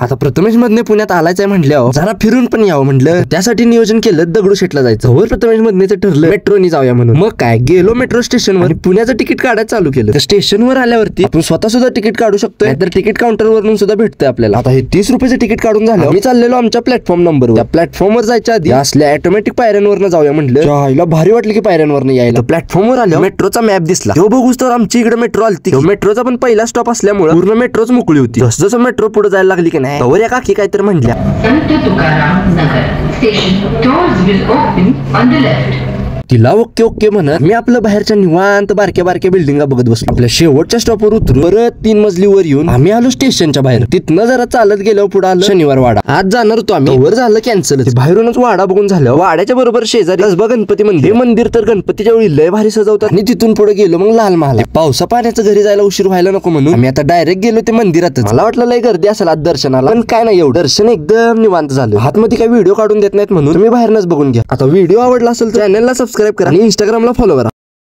आता प्रथमेश मधने पुण्यात आलायच आहे म्हटल्यावर जरा फिरून पण यावं म्हटलं. त्यासाठी नियोजन केलं दगडूशेठला जायचं. वर प्रथमेश मधनेचं ठरलं मेट्रोनी जाऊया म्हणून. मग काय गेलो मेट्रो स्टेशनवर पुण्याचं तिकीट काढायला चालू केलं. तर स्टेशनवर आल्यावरती आपण स्वतः सुद्धा तिकीट काढू शकतोय, तर तिकीट काउंटर वरून सुद्धा भेटतंय आपल्याला. आता हे 30 रुपयाचं तिकीट काढून झालं. मी चाललेलो आमच्या प्लॅटफॉर्म नंबरवर. त्या प्लॅटफॉर्मवर जायच्या आधी असल्या ऑटोमॅटिक पायऱ्यांवरनं जाऊया म्हटलं. जायला भारी वाटलं की पायऱ्यांवरनं यायला. प्लॅटफॉर्मवर आलं, मेट्रोचा मॅप दिसला. तो बघूच तर आमची इकडे मेट्रो आलती. मेट्रोचा पण पहिला स्टॉप असल्यामुळे पूर्ण मेट्रोच मोकळी होती. जसं जसं मेट्रो पुढे जायला लागली की नाही तवर या काकी काहीतरी म्हणल्या, Sant Tukaram Nagar station doors will open on the left. तिला ओके ओके म्हणत मी आपलं बाहेरच्या निवांत बारक्या बारक्या बिल्डिंगा बघत बसलो. आपल्या शेवटच्या स्टॉपवर उतरून परत 3 मजलीवर येऊन आम्ही आलो स्टेशनच्या बाहेर. तिथनं जरा चालत गेल्यावर पुढे आलं शनिवार वाडा. आज जाणार होतो आम्ही, वर झालं कॅन्सल. बाहेरूनच वाडा बघून झालं. वाड्याच्या बरोबर शेजारी कसबा गणपती मंदिर. मंदिर तर गणपतीच्या वेळी लय भारी सजवतात. आणि तिथून पुढे गेलो मग लाल महाल. पावसा पाण्याचं घरी जायला उशीर व्हायला नको म्हणून आम्ही आता डायरेक्ट गेलो ते मंदिरातच. मला वाटलं लय गर्दी असेल आज दर्शनाला, पण काय नाही एवढं. दर्शन एकदम निवांत झालं. आतमध्ये काही व्हिडिओ काढून देत नाहीत म्हणून तुम्ही बाहेरनच बघून घ्या. आता व्हिडिओ आवडला असेल तर चॅनलला सबस्क्राईब करा आणि इंस्टाग्रामला फॉलो करा.